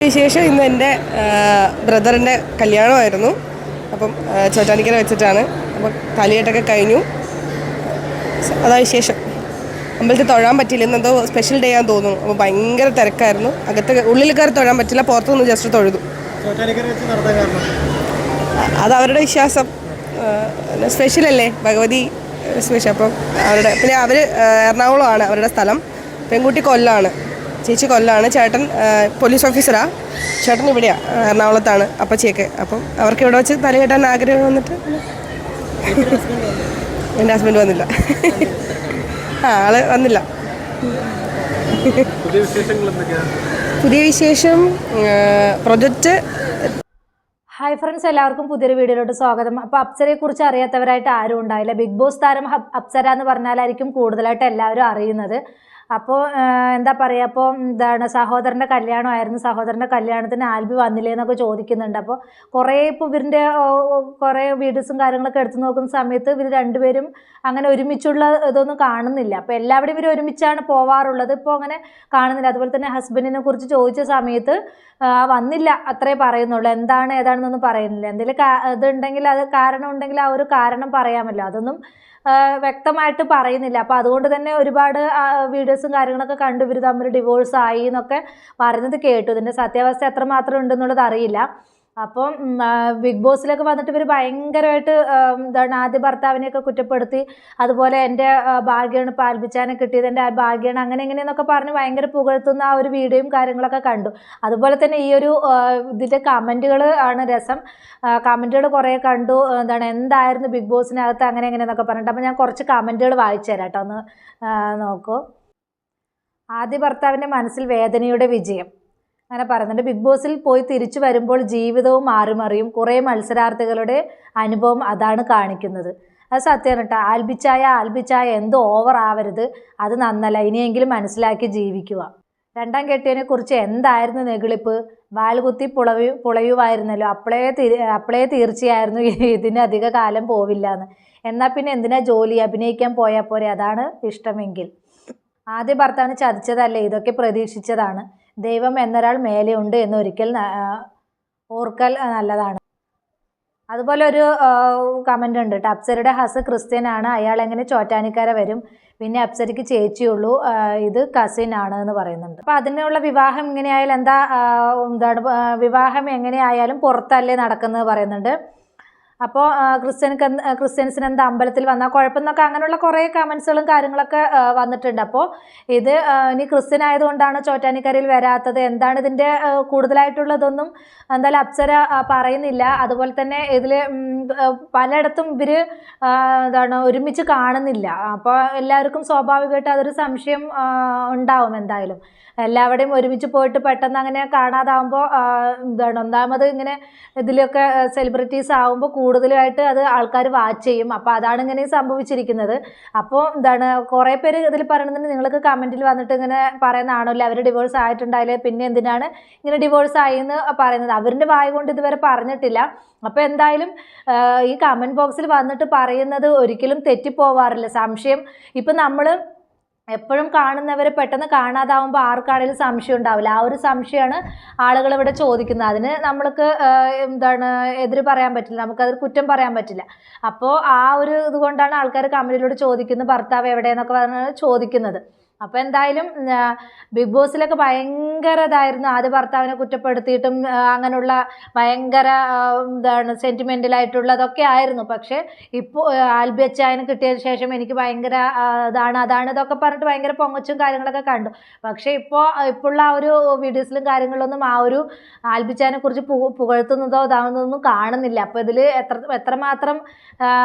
വിശേഷം ഇന്ന് എൻ്റെ ബ്രദറിൻ്റെ കല്യാണമായിരുന്നു. അപ്പം ചോറ്റാനിക്കര വെച്ചിട്ടാണ്. അപ്പം താലികെട്ടൊക്കെ കഴിഞ്ഞു. അതാ വിശേഷം. അമ്പലത്തിൽ തൊഴാൻ പറ്റില്ല, ഇന്നെന്തോ സ്പെഷ്യൽ ഡേ ആണെന്ന് തോന്നുന്നു. അപ്പോൾ ഭയങ്കര തിരക്കായിരുന്നു. ഉള്ളിൽ കയറി തൊഴാൻ പറ്റില്ല, പുറത്തുനിന്ന് ജസ്റ്റ് തൊഴുതു. അത് അവരുടെ വിശ്വാസം. സ്പെഷ്യലല്ലേ, ഭഗവതി സ്പെഷ്യൽ. അപ്പം പിന്നെ അവർ എറണാകുളമാണ് അവരുടെ സ്ഥലം. പെൺകുട്ടി കൊല്ലമാണ്, ചേച്ചി കൊല്ലമാണ്. ചേട്ടൻ പോലീസ് ഓഫീസറാണ്. ചേട്ടൻ ഇവിടെയാണ്, എറണാകുളത്താണ് അപ്പച്ചിയൊക്കെ. അപ്പം അവർക്ക് ഇവിടെ വെച്ച് തല കെട്ടാൻ ആഗ്രഹം വന്നിട്ട് എൻ്റെ ഹസ്ബൻഡ് വന്നില്ല. ആള് വന്നില്ല. പുതിയ വിശേഷം പ്രൊജക്റ്റ്. ഹായ് ഫ്രണ്ട്സ്, എല്ലാവർക്കും പുതിയൊരു വീഡിയോയിലോട്ട് സ്വാഗതം. അപ്പോൾ അപ്സരയെക്കുറിച്ച് അറിയാത്തവരായിട്ട് ആരും ഉണ്ടായില്ല. ബിഗ് ബോസ് താരം അപ്സര എന്ന് പറഞ്ഞാലായിരിക്കും കൂടുതലായിട്ട് എല്ലാവരും അറിയുന്നത്. അപ്പോൾ എന്താ പറയുക, അപ്പോൾ സഹോദരൻ്റെ കല്യാണമായിരുന്നു. സഹോദരൻ്റെ കല്യാണത്തിന് ആൽബി വന്നില്ലേ എന്നൊക്കെ ചോദിക്കുന്നുണ്ട്. അപ്പോൾ കുറേ ഇപ്പോൾ ഇവരിൻ്റെ കുറേ വീഡിയോസും കാര്യങ്ങളൊക്കെ എടുത്തു നോക്കുന്ന സമയത്ത് ഇവർ രണ്ടുപേരും അങ്ങനെ ഒരുമിച്ചുള്ള ഇതൊന്നും കാണുന്നില്ല. അപ്പോൾ എല്ലാവരും ഇവർ ഒരുമിച്ചാണ് പോവാറുള്ളത്, ഇപ്പോൾ അങ്ങനെ കാണുന്നില്ല. അതുപോലെ തന്നെ ഹസ്ബൻഡിനെ കുറിച്ച് ചോദിച്ച സമയത്ത് വന്നില്ല അത്രേ പറയുന്നുള്ളൂ. എന്താണ് ഏതാണെന്നൊന്നും പറയുന്നില്ല. എന്തെങ്കിലും ഇതുണ്ടെങ്കിൽ, അത് കാരണം ഉണ്ടെങ്കിൽ ആ ഒരു കാരണം പറയാമല്ലോ, അതൊന്നും വ്യക്തമായിട്ട് പറയുന്നില്ല. അപ്പോൾ അതുകൊണ്ട് തന്നെ ഒരുപാട് വീഡിയോസും കാര്യങ്ങളൊക്കെ കണ്ടു ഇവർ തമ്മിൽ ഡിവോഴ്സ് ആയി എന്നൊക്കെ പറയുന്നത് കേട്ടു. ഇതിൻ്റെ സത്യാവസ്ഥ എത്രമാത്രം ഉണ്ടെന്നുള്ളത് അറിയില്ല. അപ്പം ബിഗ് ബോസിലൊക്കെ വന്നിട്ട് ഇവർ ഭയങ്കരമായിട്ട് ആദ്യ ഭർത്താവിനെയൊക്കെ കുറ്റപ്പെടുത്തി, അതുപോലെ എൻ്റെ ഭാഗ്യമാണ് പാൽപ്പിച്ചാനെ കിട്ടിയത്, എൻ്റെ ഭാഗ്യമാണ്, അങ്ങനെ എങ്ങനെയെന്നൊക്കെ പറഞ്ഞ് ഭയങ്കര പുകഴ്ത്തുന്ന ആ ഒരു വീഡിയോയും കാര്യങ്ങളൊക്കെ കണ്ടു. അതുപോലെ തന്നെ ഈ ഒരു ഇതിൻ്റെ കമൻറ്റുകൾ ആണ് രസം. കമൻറ്റുകൾ കുറേ കണ്ടു. എന്തായിരുന്നു ബിഗ് ബോസിനകത്ത് അങ്ങനെ എങ്ങനെയെന്നൊക്കെ പറഞ്ഞിട്ട്. അപ്പോൾ ഞാൻ കുറച്ച് കമൻറ്റുകൾ വായിച്ചു തരാം കേട്ടോ, ഒന്ന് നോക്കൂ. ആദ്യ ഭർത്താവിൻ്റെ മനസ്സിൽ വേദനയുടെ വിജയം അങ്ങനെ പറയുന്നുണ്ട്. ബിഗ് ബോസിൽ പോയി തിരിച്ചു വരുമ്പോൾ ജീവിതവും മാറിമറിയും. കുറേ മത്സരാർത്ഥികളുടെ അനുഭവം അതാണ് കാണിക്കുന്നത്. അത് സത്യമാണ് കേട്ടോ. ആൽബിച്ചായ എന്തോ ഓവർ ആവരുത്, അത് നന്നല്ല. ഇനിയെങ്കിലും മനസ്സിലാക്കി ജീവിക്കുക. രണ്ടാം കെട്ടിയതിനെ കുറിച്ച് എന്തായിരുന്നു നെഗിളിപ്പ്? വാൽകുത്തി പുളയുമായിരുന്നല്ലോ, അപ്പളേ തീർച്ചയായിരുന്നു ഇതിന് അധിക കാലം പോവില്ല എന്ന്. എന്നാൽ പിന്നെ എന്തിനാ ജോലി, അഭിനയിക്കാൻ പോയാൽ പോരെ, അതാണ് ഇഷ്ടമെങ്കിൽ. ആദ്യ ഭർത്താവിന് ചതിച്ചതല്ലേ, ഇതൊക്കെ പ്രതീക്ഷിച്ചതാണ്. ദൈവം എന്നൊരാൾ മേലെയുണ്ട് എന്നൊരിക്കൽ ഓർക്കൽ നല്ലതാണ്. അതുപോലെ ഒരു കമൻ്റ് ഉണ്ട് കേട്ടോ. അപ്സരയുടെ ഹസ് ക്രിസ്ത്യനാണ്, അയാൾ എങ്ങനെ ചോറ്റാനിക്കര വരും? പിന്നെ അപ്സരയ്ക്ക് ചേച്ചിയുള്ളൂ, ഇത് കസിൻ ആണ് എന്ന് പറയുന്നുണ്ട്. അപ്പോൾ അതിനുള്ള വിവാഹം ഇങ്ങനെയായാലും വിവാഹം എങ്ങനെയായാലും പുറത്തല്ലേ നടക്കുന്നത് പറയുന്നുണ്ട്. അപ്പോൾ ക്രിസ്ത്യൻസിന് എന്താ അമ്പലത്തിൽ വന്നാൽ കുഴപ്പമെന്നൊക്കെ അങ്ങനെയുള്ള കുറേ കമൻസുകളും കാര്യങ്ങളൊക്കെ വന്നിട്ടുണ്ട്. അപ്പോൾ ഇത് ഇനി ക്രിസ്ത്യൻ ആയതുകൊണ്ടാണ് ചോറ്റാനിക്കരയിൽ വരാത്തത്, എന്താണ് ഇതിൻ്റെ കൂടുതലായിട്ടുള്ളതൊന്നും എന്തായാലും അപ്സര പറയുന്നില്ല. അതുപോലെ തന്നെ ഇതിൽ പലയിടത്തും ഇവർ ഒരുമിച്ച് കാണുന്നില്ല. അപ്പോൾ എല്ലാവർക്കും സ്വാഭാവികമായിട്ട് അതൊരു സംശയം ഉണ്ടാവും. എന്തായാലും എല്ലാവരുടെയും ഒരുമിച്ച് പോയിട്ട് പെട്ടെന്ന് അങ്ങനെ കാണാതാവുമ്പോൾ ഒന്നാമത് ഇങ്ങനെ ഇതിലൊക്കെ സെലിബ്രിറ്റീസ് ആകുമ്പോൾ കൂടുതലായിട്ട് അത് ആൾക്കാർ വാച്ച് ചെയ്യും. അപ്പോൾ അതാണ് ഇങ്ങനെ സംഭവിച്ചിരിക്കുന്നത്. അപ്പോൾ കുറേ പേര് ഇതിൽ പറയുന്നുണ്ട്, നിങ്ങൾക്ക് കമൻറ്റിൽ വന്നിട്ട് ഇങ്ങനെ പറയുന്നതാണല്ലോ അവർ ഡിവോഴ്സ് ആയിട്ടുണ്ടായില്ലേ, പിന്നെ എന്തിനാണ് ഇങ്ങനെ ഡിവോഴ്സ് ആയി എന്ന് പറയുന്നത്. അവരുടെ വായ കൊണ്ട് ഇതുവരെ പറഞ്ഞിട്ടില്ല. അപ്പോൾ എന്തായാലും ഈ കമൻറ്റ് ബോക്സിൽ വന്നിട്ട് പറയുന്നത് ഒരിക്കലും തെറ്റിപ്പോവാറില്ല. സംശയം ഇപ്പം നമ്മൾ എപ്പോഴും കാണുന്നവരെ പെട്ടെന്ന് കാണാതാവുമ്പോൾ ആർക്കാണെങ്കിലും സംശയം ഉണ്ടാവില്ല. ആ ഒരു സംശയമാണ് ആളുകൾ ഇവിടെ ചോദിക്കുന്നത്. അതിന് നമ്മൾക്ക് എതിര് പറയാൻ പറ്റില്ല, നമുക്കത് കുറ്റം പറയാൻ പറ്റില്ല. അപ്പോൾ ആ ഒരു ഇതുകൊണ്ടാണ് ആൾക്കാർ കമൻറ്റിലൂടെ ചോദിക്കുന്നത്, ഭർത്താവ് എവിടെയെന്നൊക്കെ പറഞ്ഞാൽ ചോദിക്കുന്നത്. അപ്പോൾ എന്തായാലും ബിഗ് ബോസിലൊക്കെ ഭയങ്കര ഇതായിരുന്നു. ആദ്യ ഭർത്താവിനെ കുറ്റപ്പെടുത്തിയിട്ടും അങ്ങനെയുള്ള ഭയങ്കര സെൻറ്റിമെൻ്റലായിട്ടുള്ളതൊക്കെ ആയിരുന്നു. പക്ഷേ ഇപ്പോൾ ആൽബി അച്ചായന് കിട്ടിയതിന് ശേഷം എനിക്ക് ഭയങ്കര അതാണ് ഇതൊക്കെ പറഞ്ഞിട്ട് ഭയങ്കര പൊങ്ങച്ചും കാര്യങ്ങളൊക്കെ കണ്ടു. പക്ഷേ ഇപ്പോഴുള്ള ആ ഒരു വീഡിയോസിലും കാര്യങ്ങളിലൊന്നും ആ ഒരു ആൽബി അച്ചായനെ കുറിച്ച് പുകഴ്ത്തുന്നതോ ഇതാവുന്നതൊന്നും കാണുന്നില്ല. അപ്പോൾ ഇതിൽ എത്രമാത്രം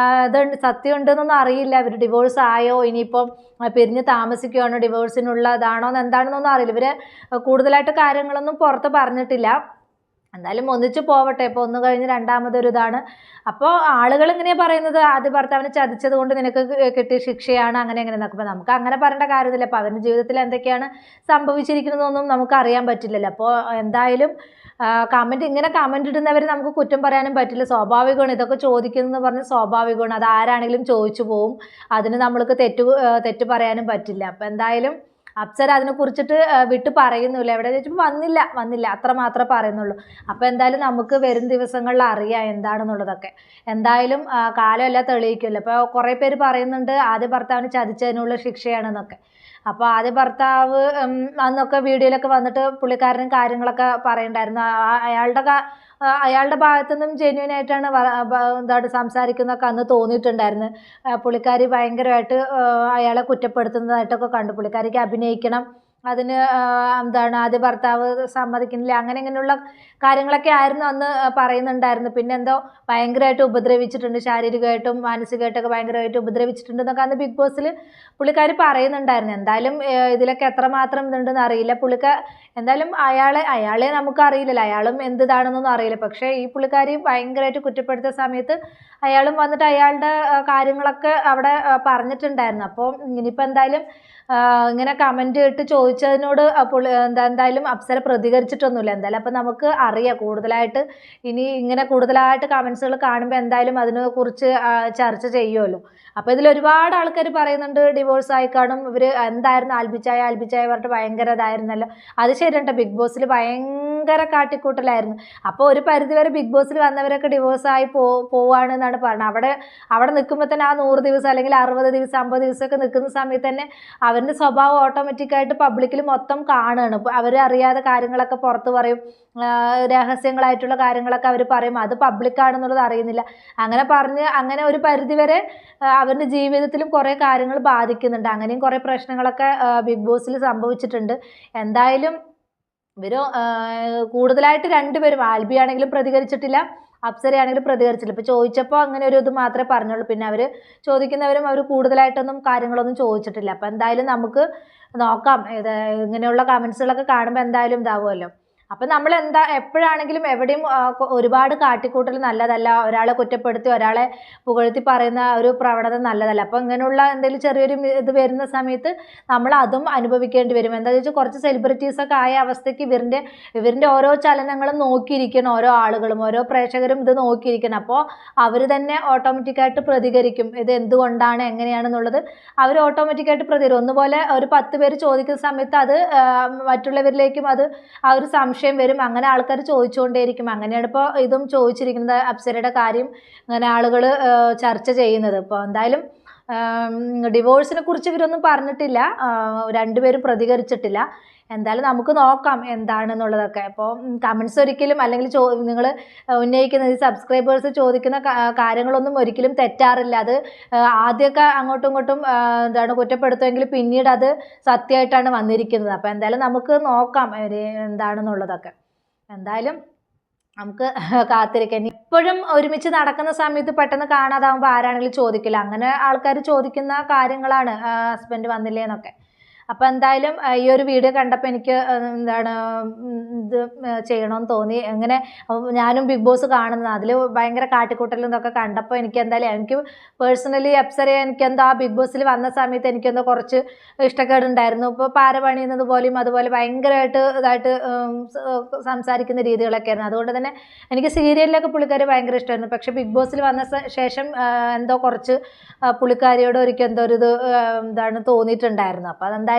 സത്യം ഉണ്ടെന്നൊന്നും അറിയില്ല. ഇവർ ഡിവോഴ്സ് ആയോ, ഇനിയിപ്പം പിരിഞ്ഞ് താമസിക്കുകയാണോ, ഡിവോഴ്സിനുള്ളതാണോ എന്താണെന്നൊന്നും അറിയില്ല. ഇവർ കൂടുതലായിട്ട് കാര്യങ്ങളൊന്നും പുറത്ത് പറഞ്ഞിട്ടില്ല. എന്തായാലും ഒന്നിച്ച് പോവട്ടെ, ഇപ്പോൾ ഒന്ന് കഴിഞ്ഞ് രണ്ടാമതൊരു ഇതാണ്. അപ്പോൾ ആളുകൾ ഇങ്ങനെയാണ് പറയുന്നത്, ആദ്യ ഭർത്താവിനെ ചതിച്ചത് കൊണ്ട് നിനക്ക് കിട്ടിയ ശിക്ഷയാണ് അങ്ങനെ എന്നൊക്കെ. അപ്പോൾ നമുക്ക് അങ്ങനെ പറയേണ്ട കാര്യമില്ല. അപ്പോൾ അവരുടെ ജീവിതത്തിൽ എന്തൊക്കെയാണ് സംഭവിച്ചിരിക്കുന്നതെന്നൊന്നും നമുക്ക് അറിയാൻ പറ്റില്ലല്ലോ. അപ്പോൾ എന്തായാലും ഇങ്ങനെ കമൻറ്റ് ഇടുന്നവർ നമുക്ക് കുറ്റം പറയാനും പറ്റില്ല. സ്വാഭാവികമാണ്, ഇതൊക്കെ ചോദിക്കുന്നതെന്ന് പറഞ്ഞ് സ്വാഭാവികമാണ്. അത് ആരാണെങ്കിലും ചോദിച്ചു പോവും. അതിന് നമ്മൾക്ക് തെറ്റ് പറയാനും പറ്റില്ല. അപ്പോൾ എന്തായാലും അപ്സര അതിനെക്കുറിച്ചിട്ട് വിട്ട് പറയുന്നില്ല. എവിടെ ചോദിച്ചപ്പോൾ വന്നില്ല അത്ര മാത്രമേ പറയുന്നുള്ളൂ. അപ്പോൾ എന്തായാലും നമുക്ക് വരും ദിവസങ്ങളിൽ അറിയാം എന്താണെന്നുള്ളതൊക്കെ. എന്തായാലും കാലമെല്ലാം തെളിയിക്കുമല്ലോ. അപ്പോൾ കുറേ പേര് പറയുന്നുണ്ട് ആദ്യ ഭർത്താവിന് ചതിച്ചതിനുള്ള ശിക്ഷയാണെന്നൊക്കെ. അപ്പോൾ ആദ്യ ഭർത്താവ് അന്നൊക്കെ വീഡിയോയിലൊക്കെ വന്നിട്ട് പുള്ളിക്കാരനും കാര്യങ്ങളൊക്കെ പറയുന്നുണ്ടായിരുന്നു. അയാളുടെ ഭാഗത്തു നിന്നും ജെന്യൂൻ ആയിട്ടാണ് എന്താണ് സംസാരിക്കുന്നതൊക്കെ അന്ന് തോന്നിയിട്ടുണ്ടായിരുന്നു. പുള്ളിക്കാരി ഭയങ്കരമായിട്ട് അയാളെ കുറ്റപ്പെടുത്തുന്നതായിട്ടൊക്കെ കണ്ടു. പുള്ളിക്കാരിക്ക് അഭിനയിക്കണം, അതിന് എന്താണ് ആദ്യ ഭർത്താവ് സമ്മതിക്കുന്നില്ല, ഇങ്ങനെയുള്ള കാര്യങ്ങളൊക്കെ ആയിരുന്നു അന്ന് പറയുന്നുണ്ടായിരുന്നു. പിന്നെ എന്തോ ഭയങ്കരമായിട്ട് ഉപദ്രവിച്ചിട്ടുണ്ട്, ശാരീരികമായിട്ടും മാനസികമായിട്ടൊക്കെ ഭയങ്കരമായിട്ട് ഉപദ്രവിച്ചിട്ടുണ്ടെന്നൊക്കെ അന്ന് ബിഗ് ബോസിൽ പുള്ളിക്കാരി പറയുന്നുണ്ടായിരുന്നു. എന്തായാലും ഇതിലൊക്കെ എത്രമാത്രം ഇതുണ്ടെന്ന് അറിയില്ല. എന്തായാലും അയാളെ നമുക്ക് അറിയില്ലല്ലോ, അയാളും എന്തിതാണെന്നൊന്നും അറിയില്ല. പക്ഷേ ഈ പുള്ളിക്കാരി ഭയങ്കരമായിട്ട് കുറ്റപ്പെടുത്തിയ സമയത്ത് അയാളും വന്നിട്ട് അയാളുടെ കാര്യങ്ങളൊക്കെ അവിടെ പറഞ്ഞിട്ടുണ്ടായിരുന്നു. അപ്പോൾ ഇനിയിപ്പോൾ എന്തായാലും ഇങ്ങനെ കമൻറ്റ് ഇട്ട് ചോദിച്ചതിനോട് എന്തായാലും അപ്സര പ്രതികരിച്ചിട്ടൊന്നുമില്ല. എന്തായാലും അപ്പോൾ നമുക്ക് അറിയാം കൂടുതലായിട്ട്. ഇനി ഇങ്ങനെ കൂടുതലായിട്ട് കമൻസുകൾ കാണുമ്പോൾ എന്തായാലും അതിനെക്കുറിച്ച് ചർച്ച ചെയ്യുമല്ലോ. അപ്പോൾ ഇതിൽ ഒരുപാട് ആൾക്കാർ പറയുന്നുണ്ട് ഡിവോഴ്സ് ആയി കാണും, ഇവർ എന്തായിരുന്നു ആൽബിച്ചായ പറഞ്ഞിട്ട് ഭയങ്കര ഇതായിരുന്നല്ലോ. അത് ശരിയുണ്ട്, ബിഗ് ബോസിൽ ഭയങ്കര കാട്ടിക്കൂട്ടലായിരുന്നു. അപ്പോൾ ഒരു പരിധിവരെ ബിഗ് ബോസിൽ വന്നവരൊക്കെ ഡിവോഴ്സായി പോവുകയാണെന്നാണ് പറയുന്നത്. അവിടെ നിൽക്കുമ്പോൾ തന്നെ ആ 100 ദിവസം അല്ലെങ്കിൽ 60 ദിവസം 50 ദിവസമൊക്കെ നിൽക്കുന്ന സമയത്ത് തന്നെ അവരുടെ സ്വഭാവം ഓട്ടോമാറ്റിക്കായിട്ട് പബ്ലിക്കിൽ മൊത്തം കാണുകയാണ്. അവർ അറിയാതെ കാര്യങ്ങളൊക്കെ പുറത്ത് പറയും, രഹസ്യങ്ങളായിട്ടുള്ള കാര്യങ്ങളൊക്കെ അവർ പറയും. അത് പബ്ലിക്കാണെന്നുള്ളത് അറിയുന്നില്ല. അങ്ങനെ ഒരു പരിധിവരെ അവരുടെ ജീവിതത്തിലും കുറേ കാര്യങ്ങൾ ബാധിക്കുന്നുണ്ട്. അങ്ങനെയും കുറേ പ്രശ്നങ്ങളൊക്കെ ബിഗ് ബോസിൽ സംഭവിച്ചിട്ടുണ്ട്. എന്തായാലും ഇവർ കൂടുതലായിട്ട് രണ്ടുപേരും, ആൽബി ആണെങ്കിലും പ്രതികരിച്ചിട്ടില്ല, അപ്സരയാണെങ്കിലും പ്രതികരിച്ചില്ല. ഇപ്പോൾ ചോദിച്ചപ്പോൾ അങ്ങനെ ഒരു ഇത് മാത്രമേ പറഞ്ഞുള്ളൂ. പിന്നെ അവർ ചോദിക്കുന്നവരും അവർ കൂടുതലായിട്ടൊന്നും കാര്യങ്ങളൊന്നും ചോദിച്ചിട്ടില്ല. അപ്പോൾ എന്തായാലും നമുക്ക് നോക്കാം. ഇങ്ങനെയുള്ള കമൻസുകളൊക്കെ കാണുമ്പോൾ എന്തായാലും ഇതാവുമല്ലോ. അപ്പം നമ്മൾ എപ്പോഴാണെങ്കിലും എവിടെയും ഒരുപാട് കാട്ടിക്കൂട്ടൽ നല്ലതല്ല. ഒരാളെ കുറ്റപ്പെടുത്തി ഒരാളെ പുകഴ്ത്തി പറയുന്ന ഒരു പ്രവണത നല്ലതല്ല. അപ്പോൾ ഇങ്ങനെയുള്ള എന്തെങ്കിലും ചെറിയൊരു ഇത് വരുന്ന സമയത്ത് നമ്മൾ അതും അനുഭവിക്കേണ്ടി വരും. എന്താണെന്ന് വെച്ചാൽ കുറച്ച് സെലിബ്രിറ്റീസൊക്കെ ആയ അവസ്ഥയ്ക്ക് ഇവരുടെ ഓരോ ചലനങ്ങളും നോക്കിയിരിക്കണം ഓരോ ആളുകളും, ഓരോ പ്രേക്ഷകരും ഇത് നോക്കിയിരിക്കണം. അപ്പോൾ അവർ തന്നെ ഓട്ടോമാറ്റിക്കായിട്ട് പ്രതികരിക്കും. ഇത് എന്തുകൊണ്ടാണ് എങ്ങനെയാണെന്നുള്ളത് അവർ ഓട്ടോമാറ്റിക്കായിട്ട് പ്രതികരിക്കും. ഒന്നുപോലെ ഒരു 10 പേര് ചോദിക്കുന്ന സമയത്ത് അത് മറ്റുള്ളവരിലേക്കും അത് ആ ഒരു സംശയം വരും. അങ്ങനെ ആൾക്കാർ ചോദിച്ചുകൊണ്ടേയിരിക്കും. അങ്ങനെയാണ് ഇപ്പോൾ ഇതും ചോദിച്ചിരിക്കുന്നത്, അപ്സരയുടെ കാര്യം അങ്ങനെ ആളുകൾ ചർച്ച ചെയ്യുന്നത്. ഇപ്പോൾ എന്തായാലും ഡിവോഴ്സിനെ കുറിച്ച് ഇവരൊന്നും പറഞ്ഞിട്ടില്ല, രണ്ടുപേരും പ്രതികരിച്ചിട്ടില്ല. എന്തായാലും നമുക്ക് നോക്കാം എന്താണെന്നുള്ളതൊക്കെ. അപ്പോൾ കമൻസ് ഒരിക്കലും അല്ലെങ്കിൽ നിങ്ങൾ ഉന്നയിക്കുന്ന ഈ സബ്സ്ക്രൈബേഴ്സ് ചോദിക്കുന്ന കാര്യങ്ങളൊന്നും ഒരിക്കലും തെറ്റാറില്ല. അത് ആദ്യമൊക്കെ അങ്ങോട്ടും ഇങ്ങോട്ടും കുറ്റപ്പെടുത്തുമെങ്കിൽ പിന്നീട് അത് സത്യമായിട്ടാണ് വന്നിരിക്കുന്നത്. അപ്പോൾ എന്തായാലും നമുക്ക് നോക്കാം എന്താണെന്നുള്ളതൊക്കെ. എന്തായാലും നമുക്ക് കാത്തിരിക്കാം. ഇപ്പോഴും ഒരുമിച്ച് നടക്കുന്ന സമയത്ത് പെട്ടെന്ന് കാണാതാവുമ്പോൾ ആരാണെങ്കിലും ചോദിക്കില്ല. അങ്ങനെ ആൾക്കാർ ചോദിക്കുന്ന കാര്യങ്ങളാണ് ഹസ്ബൻഡ് വന്നില്ലേ എന്നൊക്കെ. അപ്പോൾ എന്തായാലും ഈ ഒരു വീഡിയോ കണ്ടപ്പോൾ എനിക്ക് ഇത് ചെയ്യണമെന്ന് തോന്നി. എങ്ങനെ ഞാനും ബിഗ് ബോസ് കാണുന്നത്, അതിൽ ഭയങ്കര കാട്ടിക്കൂട്ടലും ഇതൊക്കെ കണ്ടപ്പോൾ എനിക്ക് പേഴ്സണലി അപ്സരയെ എനിക്കെന്തോ ആ ബിഗ് ബോസിൽ വന്ന സമയത്ത് എനിക്കെന്തോ കുറച്ച് ഇഷ്ടക്കേടുണ്ടായിരുന്നു. ഇപ്പോൾ പാര പണിയുന്നത് പോലെയും അതുപോലെ ഭയങ്കരമായിട്ട് ഇതായിട്ട് സംസാരിക്കുന്ന രീതികളൊക്കെ ആയിരുന്നു. അതുകൊണ്ട് തന്നെ എനിക്ക് സീരിയലിലൊക്കെ പുള്ളിക്കാരി ഭയങ്കര ഇഷ്ടമായിരുന്നു. പക്ഷേ ബിഗ് ബോസിൽ വന്ന ശേഷം എന്തോ കുറച്ച് പുള്ളിക്കാരിയോട് ഒരിക്കൽ എന്തോ ഒരു ഇത് തോന്നിയിട്ടുണ്ടായിരുന്നു. അപ്പോൾ അതെന്തായാലും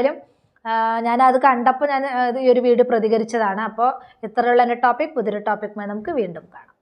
ഞാനത് കണ്ടപ്പോൾ ഞാൻ ഈ ഒരു വീഡിയോ പ്രതികരിച്ചതാണ്. അപ്പോൾ ഇത്രയുള്ള എൻ്റെ ടോപ്പിക്, പുതിയൊരു ടോപ്പിക്കുമായി നമുക്ക് വീണ്ടും കാണാം.